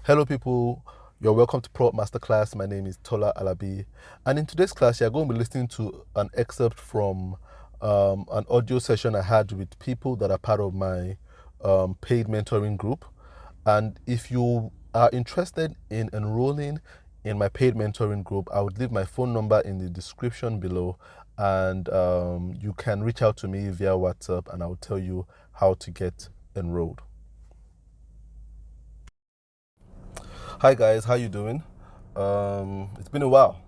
Hello people, you're welcome to Proup Masterclass. My name is Tola Alabi, and in today's class you're going to be listening to an excerpt from an audio session I had with people that are part of my paid mentoring group. And if you are interested in enrolling in my paid mentoring group, I would leave my phone number in the description below, and you can reach out to me via WhatsApp and I'll tell you how to get enrolled. Hi guys, how you doing? It's been a while.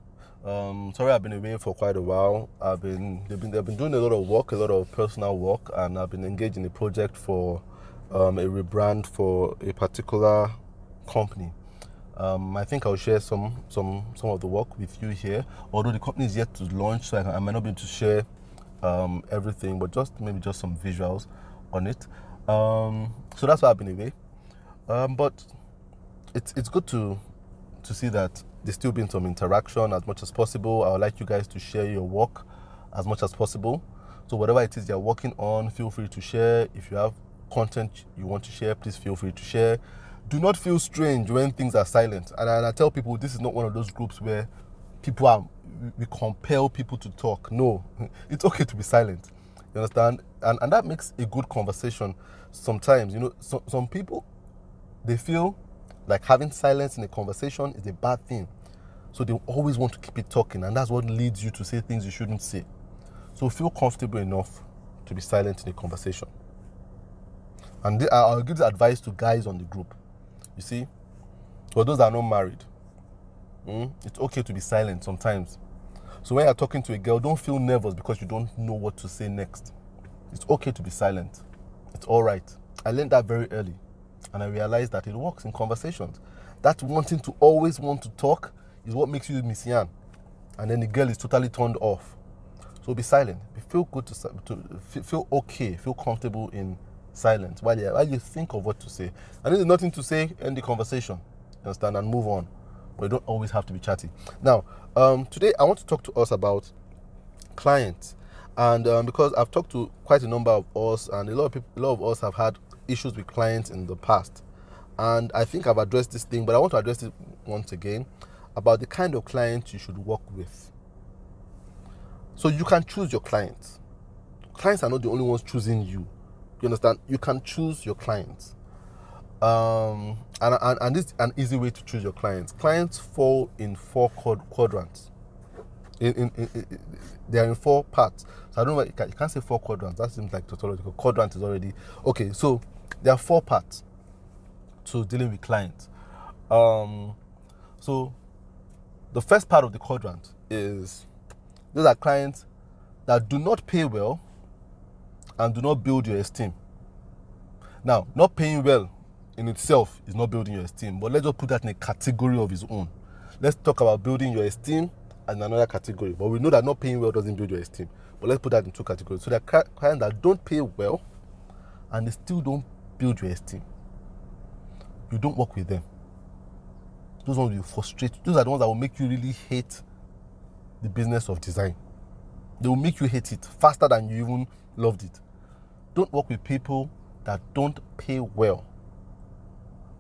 Sorry, I've been away for quite a while. They've been doing a lot of work, a lot of personal work, and I've been engaged in a project for a rebrand for a particular company. I think I'll share some of the work with you here. Although the company is yet to launch, so I might not be able to share everything, but maybe just some visuals on it. So that's why I've been away. But it's good to see that there's still been some interaction as much as possible. I would like you guys to share your work as much as possible. So whatever it is you're working on, feel free to share. If you have content you want to share, please feel free to share. Do not feel strange when things are silent. And I tell people this is not one of those groups where we compel people to talk. No, it's okay to be silent. You understand? And that makes a good conversation. Sometimes, some people, they feel like having silence in a conversation is a bad thing. So they always want to keep it talking, and that's what leads you to say things you shouldn't say. So feel comfortable enough to be silent in a conversation. And I'll give this advice to guys on the group. You see, for those that are not married, it's okay to be silent sometimes. So when you're talking to a girl, don't feel nervous because you don't know what to say next. It's okay to be silent. It's all right. I learned that very early. And I realized that it works in conversations. That wanting to always want to talk is what makes you Miss Yan. And then the girl is totally turned off. So be silent. Feel good to feel okay, feel comfortable in silence while you think of what to say. And if there's nothing to say, end the conversation. Understand? And move on. But you don't always have to be chatty. Now, today I want to talk to us about clients. And because I've talked to quite a number of us, and a lot of us have had issues with clients in the past, and I think I've addressed this thing, but I want to address it once again about the kind of clients you should work with. So you can choose your clients. Clients are not the only ones choosing you. You understand? You can choose your clients, and this is an easy way to choose your clients. Clients fall in four quadrants. They are in four parts. So I don't know, you can't say four quadrants. That seems like tautological. Quadrant is already okay. So there are four parts to dealing with clients. So the first part of the quadrant is those are clients that do not pay well and do not build your esteem. Now, not paying well in itself is not building your esteem, but let's just put that in a category of its own. Let's talk about building your esteem and another category. But we know that not paying well doesn't build your esteem. But let's put that in two categories. So there are clients that don't pay well and they still don't build your esteem. You don't work with them. Those ones will frustrate you. Those are the ones that will make you really hate the business of design. They will make you hate it faster than you even loved it. Don't work with people that don't pay well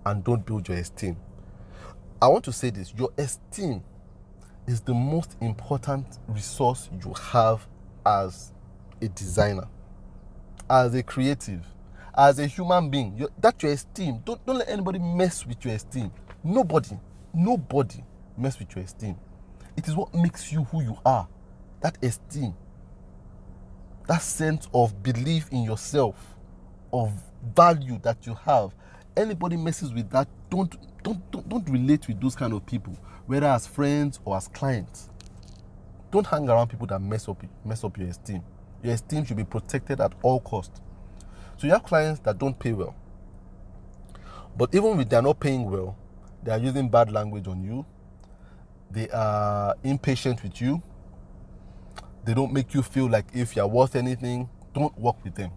and don't build your esteem. I want to say this: your esteem is the most important resource you have as a designer, as a creative, as a human being. That's your esteem. Don't let anybody mess with your esteem. Nobody mess with your esteem. It is what makes you who you are. That esteem, that sense of belief in yourself, of value that you have. Anybody messes with that, don't relate with those kind of people, whether as friends or as clients. Don't hang around people that mess up your esteem. Your esteem should be protected at all costs. So you have clients that don't pay well, but even if they're not paying well, they are using bad language on you. They are impatient with you. They don't make you feel like if you're worth anything. Don't work with them.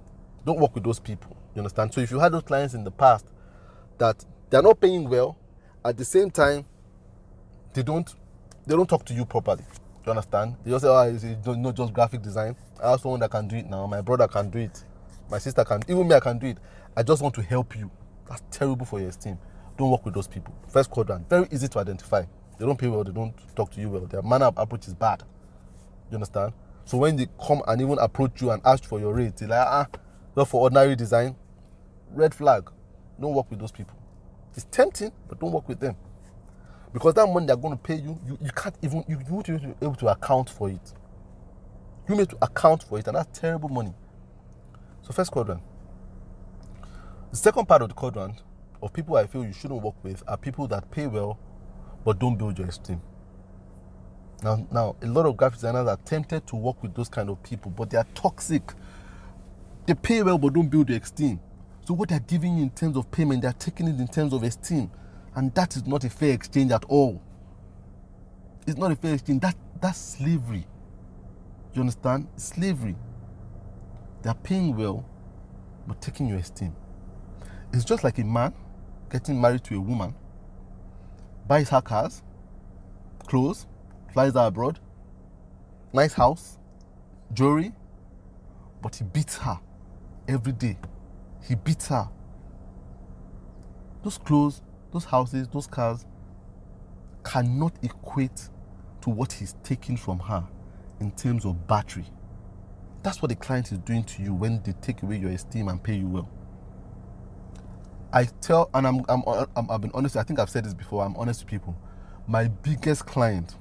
Don't work with those people. You understand? So if you had those clients in the past that they're not paying well, at the same time, they don't talk to you properly. You understand? They just say, it's not just graphic design. I have someone that can do it now. My brother can do it. My sister can. Even me, I can do it. I just want to help you. That's terrible for your esteem. Don't work with those people. First quadrant, very easy to identify. They don't pay well, they don't talk to you well. Their manner of approach is bad. You understand? So when they come and even approach you and ask for your rate, they're like, not for ordinary design, red flag. Don't work with those people. It's tempting, but don't work with them. Because that money they're going to pay you, you can't even, you won't be able to account for it. You need to account for it, and that's terrible money. So first quadrant. The second part of the quadrant of people I feel you shouldn't work with are people that pay well but don't build your esteem. Now, a lot of graphic designers are tempted to work with those kind of people, but they are toxic. They pay well but don't build your esteem. So what they're giving you in terms of payment, they're taking it in terms of esteem. And that is not a fair exchange at all. It's not a fair exchange. That's slavery. You understand? Slavery. They're paying well but taking your esteem. It's just like a man getting married to a woman, buys her cars, clothes, flies her abroad, nice house, jewelry, but he beats her every day. He beats her. Those clothes, those houses, those cars cannot equate to what he's taking from her in terms of battery. That's what the client is doing to you when they take away your esteem and pay you well. I tell, and I've been honest, I think I've said this before, I'm honest with people. My biggest client,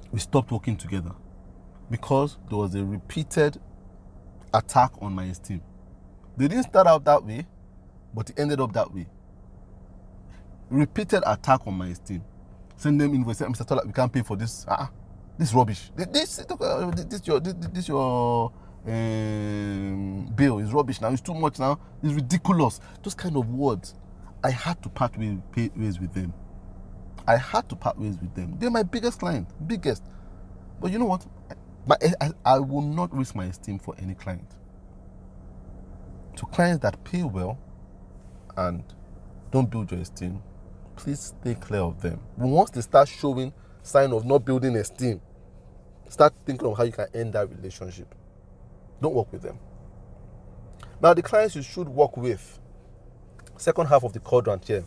we stopped working together because there was a repeated attack on my esteem. They didn't start out that way, but it ended up that way. Repeated attack on my esteem. Send them invoice, Mr. Tola, we can't pay for this. This rubbish. This your bill is rubbish now. It's too much now. It's ridiculous. Those kind of words. I had to part ways with them. They're my biggest client, biggest. But you know what? I will not risk my esteem for any client. To clients that pay well and don't build your esteem, please stay clear of them. But once they start showing sign of not building esteem, start thinking of how you can end that relationship. Don't work with them. Now, the clients you should work with, second half of the quadrant here.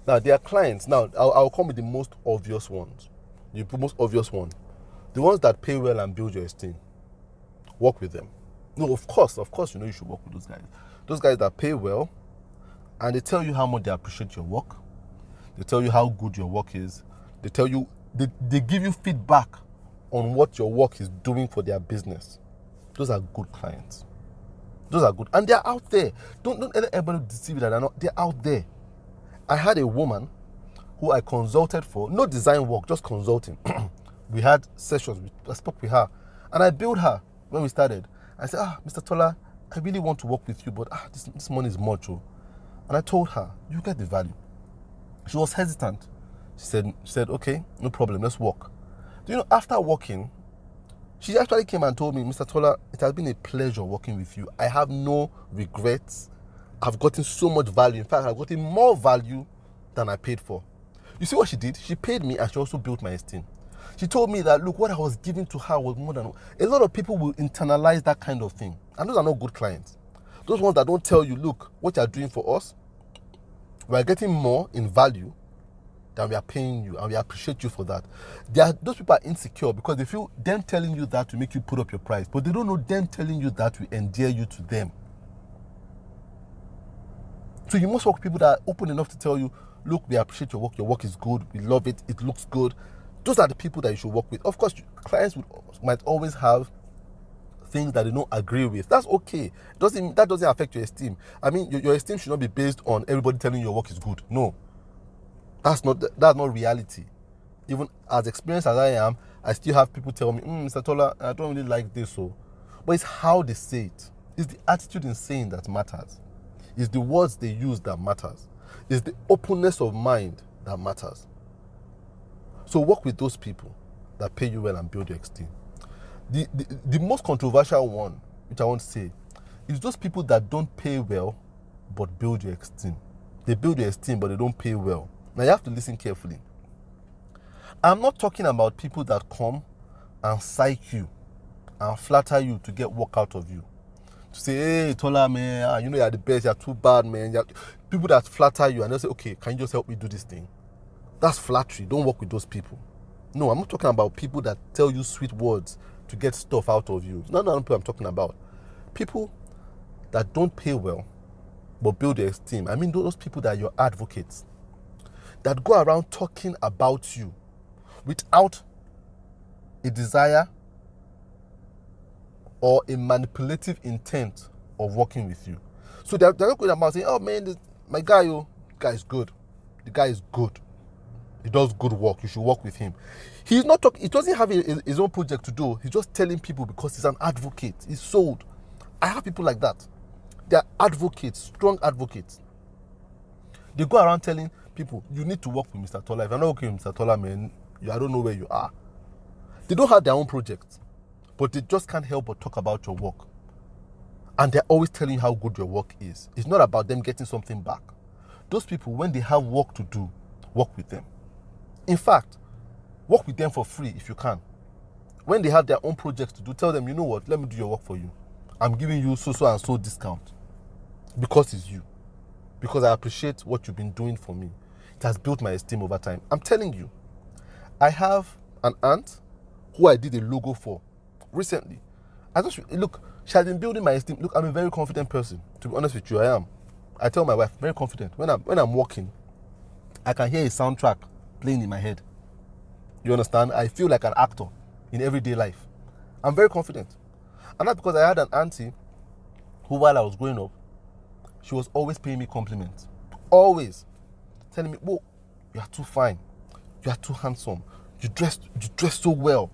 Now, they are clients. Now, I'll come with the most obvious ones. The most obvious one. The ones that pay well and build your esteem. Work with them. No, of course, you know you should work with those guys. Those guys that pay well, and they tell you how much they appreciate your work. They tell you how good your work is. They tell you, they give you feedback on what your work is doing for their business. Those are good clients. Those are good. And they're out there. Don't let everybody deceive you that they're not. They're out there. I had a woman who I consulted for, no design work, just consulting. We had sessions. I spoke with her. And I billed her when we started. I said, Mr. Tola, I really want to work with you, but this money is much. And I told her, you get the value. She was hesitant. She said, okay, no problem, let's work. Do you know, after working, she actually came and told me, Mr. Tola, it has been a pleasure working with you. I have no regrets. I've gotten so much value. In fact, I've gotten more value than I paid for. You see what she did? She paid me and she also built my esteem. She told me that, look, what I was giving to her was more than... A lot of people will internalize that kind of thing. And those are not good clients. Those ones that don't tell you, look, what you're doing for us, we are getting more in value than we are paying you, and we appreciate you for that. Those people are insecure because they feel them telling you that to make you put up your price, but they don't know them telling you that will endear you to them. So you must work with people that are open enough to tell you, look, we appreciate your work is good, we love it, it looks good. Those are the people that you should work with. Of course, clients might always have things that they don't agree with. That's okay. That doesn't affect your esteem. I mean, your esteem should not be based on everybody telling you your work is good. No. That's not reality. Even as experienced as I am, I still have people tell me, Mr. Tola, I don't really like this. But it's how they say it. It's the attitude in saying that matters. It's the words they use that matters. It's the openness of mind that matters. So work with those people that pay you well and build your esteem. The most controversial one, which I want to say, is those people that don't pay well but build your esteem. They build your esteem but they don't pay well. Now you have to listen carefully. I'm not talking about people that come and psych you and flatter you to get work out of you. To say, hey, Tola, man, you know you're the best, you're too bad, man. People that flatter you and they'll say, okay, can you just help me do this thing? That's flattery. Don't work with those people. No, I'm not talking about people that tell you sweet words to get stuff out of you. None of people I'm talking about. People that don't pay well but build your esteem. I mean those people that are your advocates, that go around talking about you without a desire or a manipulative intent of working with you. So they're not going about saying, oh man, my guy, guy is good. The guy is good. He does good work. You should work with him. He's not talking. He doesn't have his own project to do. He's just telling people because he's an advocate. He's sold. I have people like that. They're advocates, strong advocates. They go around telling people, you need to work with Mr. Tola. If you're not working with Mr. Tola, man, I don't know where you are. They don't have their own project, but they just can't help but talk about your work. And they're always telling you how good your work is. It's not about them getting something back. Those people, when they have work to do, work with them. In fact, work with them for free if you can. When they have their own projects to do, tell them, you know what, let me do your work for you. I'm giving you so and so discount because it's you. Because I appreciate what you've been doing for me. It has built my esteem over time. I'm telling you, I have an aunt who I did a logo for recently. Look, she has been building my esteem. Look, I'm a very confident person. To be honest with you, I am. I tell my wife, very confident. When I'm walking, I can hear a soundtrack playing in my head. You understand? I feel like an actor in everyday life. I'm very confident. And that's because I had an auntie who, while I was growing up, she was always paying me compliments. Always. Telling me, whoa, you are too fine. You are too handsome. You dress so well.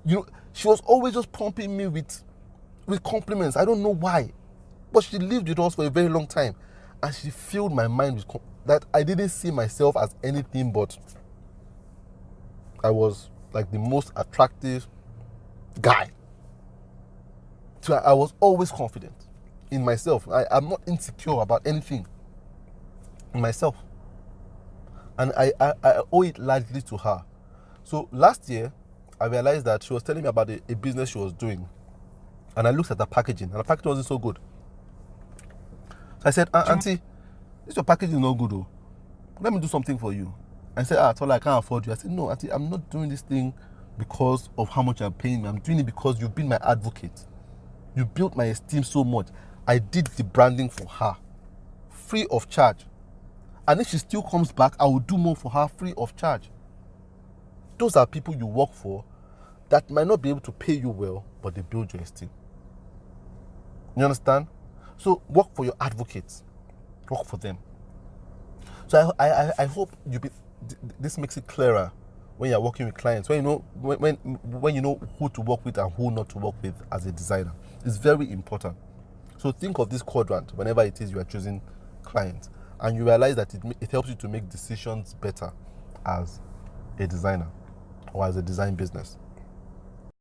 You know, she was always just pumping me with compliments. I don't know why. But she lived with us for a very long time. And she filled my mind with that I didn't see myself as anything but I was like the most attractive guy. So I was always confident in myself. I'm not insecure about anything in myself. And I owe it largely to her. So last year, I realized that she was telling me about a business she was doing. And I looked at the packaging, and the packaging wasn't so good. So I said, Auntie, this your packaging is not good, though. Let me do something for you. I said, Tola, I can't afford you. I said, no, Auntie, I'm not doing this thing because of how much you're paying me. I'm doing it because you've been my advocate. You built my esteem so much. I did the branding for her, free of charge. And if she still comes back, I will do more for her free of charge. Those are people you work for that might not be able to pay you well, but they build your esteem. You understand? So work for your advocates. Work for them. So I hope this makes it clearer when you're working with clients, when you know who to work with and who not to work with as a designer. It's very important. So think of this quadrant whenever it is you are choosing clients, and you realize that it helps you to make decisions better as a designer or as a design business.